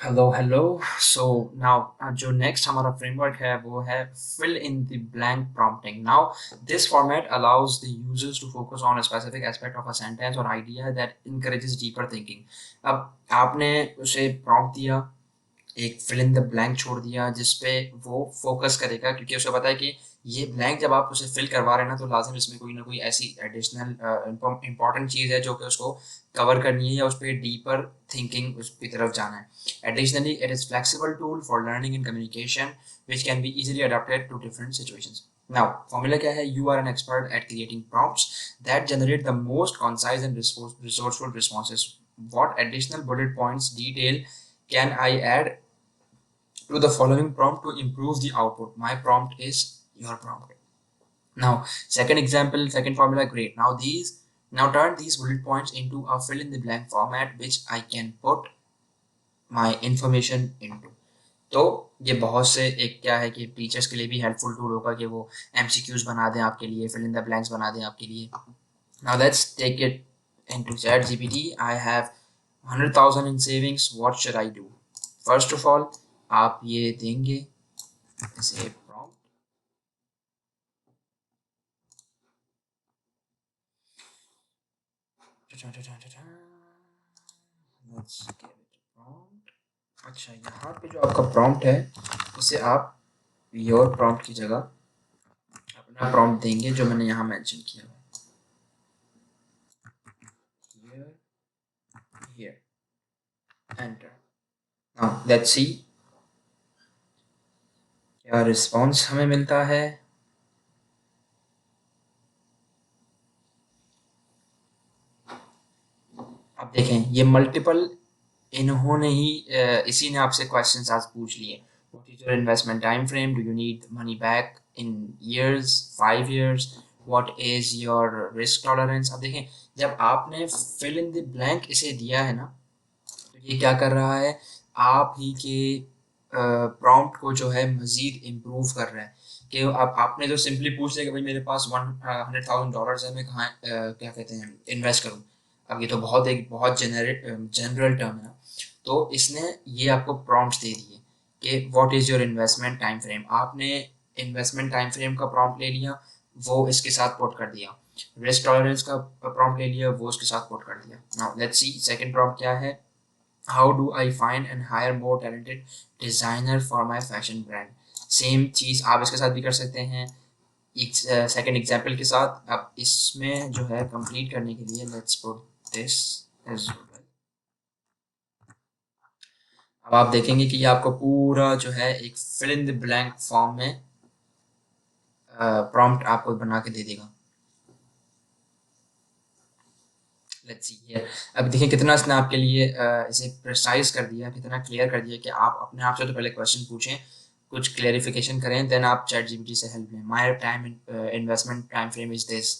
Hello hello. So now जो next हमारा framework है वो है fill in the blank prompting. Now this format allows the users to focus on a specific aspect of a sentence or idea that encourages deeper thinking. अब आपने उसे prompt दिया, एक फिल इन द ब्लैंक छोड़ दिया जिस पे वो फोकस करेगा, क्योंकि उसे पता है कि ये ब्लैंक जब आप उसे फिल करवा रहे हैं ना तो लाजिम इसमें कोई ना कोई ऐसी एडिशनल इंपॉर्टेंट चीज़ है जो कि उसको कवर करनी है या उस पर डीपर थिंकिंग उसकी तरफ जाना है। Additionally it is flexible tool for learning and communication which can be easily adapted to different situations. Now, formula क्या है? You are an expert at creating prompts that generate the most concise and resourceful responses. What additional bullet points detail can I add to the following prompt to improve the output? My prompt is your prompt. Now, second example, second formula, great. Now turn these bullet points into a fill in the blank format which I can put my information into. तो ये बहुत से एक क्या है कि teachers के लिए भी हेल्पफुल टूल होगा कि वो एमसीक्यूज बना दें आपके लिए, फिल इन द ब्लैंक्स बना दें आपके लिए। Now let's take it into ChatGPT. I have 100,000 in savings. What should I do? First of all, आप ये देंगे इसे prompt. Let's give it a prompt. अच्छा, यहाँ पे जो आपका prompt है उसे आप your prompt की जगह अपना prompt देंगे जो मैंने यहाँ mention किया है। Here, here, enter. Now let's see क्या response हमें मिलता है। अब देखें ये मल्टीपल इन्होंने ही इसी ने आपसे क्वेश्चंस आज पूछ लिए। What is your investment time frame? Do you need money back in years, 5 years? What is your risk tolerance? अब देखें जब आपने फिल इन द ब्लैंक इसे दिया है ना तो ये क्या कर रहा है, आप ही के प्रॉम्प्ट को जो है मजीद इम्प्रूव कर रहा है। कि अब आपने जो सिंपली पूछ लिया कि भाई मेरे पास $100,000 है, मैं कहाँ क्या कहते हैं इन्वेस्ट करूँ। अब ये तो बहुत एक बहुत जनरल टर्म है ना, तो इसने ये आपको प्रॉम्प्ट्स दे दिए कि what is your investment time frame. आपने इन्वेस्टमेंट टाइम फ्रेम का प्रॉम्प्ट ले लिया, वो इसके साथ पुट कर दिया। रिस्क टॉलरेंस का प्रॉम्प्ट ले लिया, वो उसके साथ पुट कर दिया। Now let's see second prompt क्या है। How do I find and hire more talented designer for my fashion brand? Same चीज़ आप इसके साथ भी कर सकते हैं एक सेकंड एग्जांपल के साथ। अब इसमें जो है कंप्लीट करने के लिए let's put this as well. अब आप देखेंगे कि ये आपको पूरा जो है एक fill in the blank form में प्रॉम्प्ट आपको बना के दे देगा। Let's see here. अब देखिए कितना इसने आपके लिए इसे प्रिसाइज कर दिया, कितना क्लियर कर दिया कि आप अपने आप से तो पहले क्वेश्चन पूछें, कुछ क्लेरिफिकेशन करें, देन आप चैट जीपीटी से हेल्प लें। My time investment time frame is this,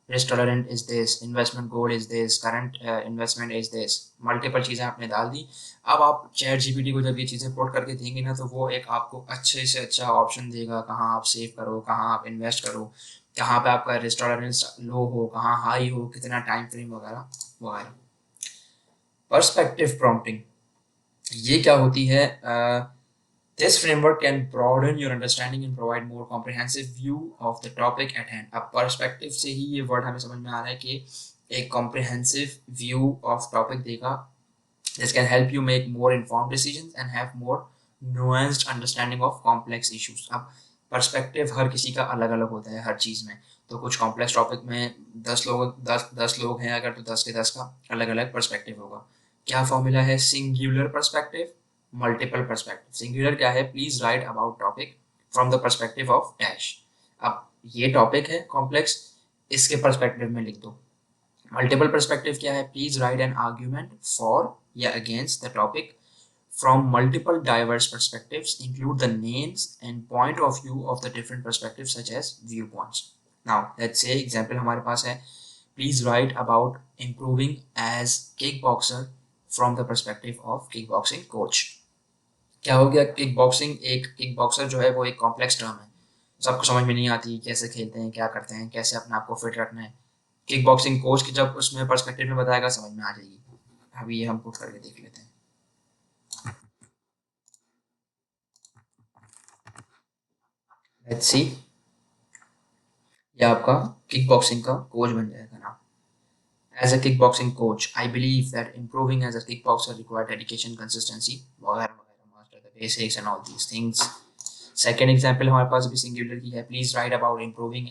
risk tolerant is this, investment goal is this, current investment is this. Multiple चीज़ें आपने डाल दी। अब आप चैट जीपीटी को जब ये चीज़ें पुट करके देंगे ना तो वो एक आपको अच्छे से अच्छा ऑप्शन देगा, कहाँ आप सेव करो, कहाँ आप इन्वेस्ट करो, कहाँ पे आपका रिस्क टॉलरेंस लो हो, कहाँ हाई हो, कितना टाइम फ्रेम वगैरह वगैरह। पर्सपेक्टिव प्रॉम्प्टिंग ये क्या होती है? This framework can broaden your understanding and provide more comprehensive view of the topic at hand. अब पर्सपेक्टिव से ही ये वर्ड हमें समझ में आ रहा है कि एक comprehensive view of topic देगा। This can help you make more informed decisions and have more nuanced understanding of complex issues. अब पर्सपेक्टिव हर किसी का अलग अलग होता है हर चीज़ में। तो कुछ कॉम्प्लेक्स टॉपिक में 10 लोग हैं अगर, तो 10 के 10 का अलग अलग पर्सपेक्टिव होगा। क्या फॉर्मूला है? Singular perspective, multiple perspective. Singular क्या है? Please right about topic from the perspective of dash. अब ये टॉपिक है कॉम्प्लेक्स, इसके पर्सपेक्टिव में लिख दो। मल्टीपल पर्सपेक्टिव क्या है? Please write an argument for या against the topic from multiple diverse perspectives, include the names and point of view of the different perspectives such as viewpoints. Now let's say example हमारे पास है, please write about improving as kickboxer from the perspective of kickboxing coach. क्या हो गया? Kick boxer जो है वो एक complex term है, सबको समझ में नहीं आती कैसे खेलते हैं, क्या करते हैं, कैसे अपने आप को फिट रखना है। किक बॉक्सिंग कोच की जब उसमें पर्सपेक्टिव में बताएगा समझ में आ जाएगी। अभी ये हम पुट करके देख लेते हैं। लेट्स सी, ये आपका किक बॉक्सिंग का कोच बन जाएगा ना। As a kickboxing coach, I believe that improving as a kickboxer require dedication, consistency, वगैरह वगैरह, master the basics and all these things. Second example हमारे पास भी singular की है. Please write about improving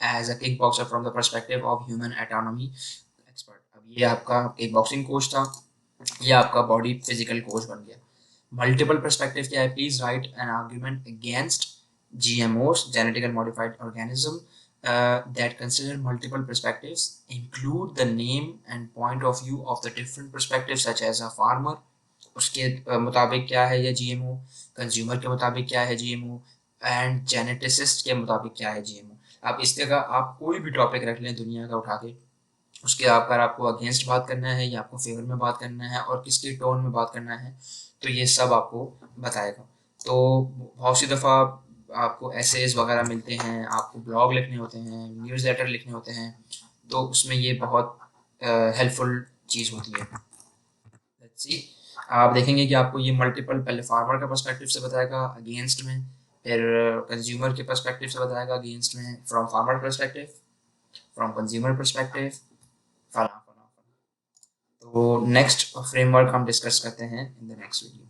as a kickboxer from the perspective of human anatomy expert. अब ये आपका kickboxing coach था, ये आपका body physical coach बन गया. Multiple perspective क्या है? Please write an argument against GMOs, genetically modified organism, that consider multiple perspectives, include the name and point of view of the different perspectives, such as a farmer, उसके मुताबिक क्या है ये GMO, consumer के मुताबिक क्या है जीएमओ, एंड जेनेटिसिस्ट के मुताबिक क्या है जीएमओ। आप इस जगह आप कोई भी टॉपिक रख लें दुनिया का उठा के, उसके अगर आपको अगेंस्ट बात करना है या आपको फेवर में बात करना है और किसके टोन में बात करना है, तो ये सब आपको बताएगा। तो बहुत सी दफ़ा आपको एसेज वगैरह मिलते हैं, आपको ब्लॉग लिखने होते हैं, न्यूज़ लेटर लिखने होते हैं, तो उसमें ये बहुत हेल्पफुल चीज़ होती है। लेट्स सी, आप देखेंगे कि आपको ये मल्टीपल, पहले फार्मर का पर्सपेक्टिव से बताएगा अगेंस्ट में, फिर कंज्यूमर के पर्सपेक्टिव से बताएगा अगेंस्ट में, from farmer perspective, from consumer perspective, फलाना फलाना। तो नेक्स्ट फ्रेमवर्क हम डिस्कस करते हैं इन द नेक्स्ट वीडियो।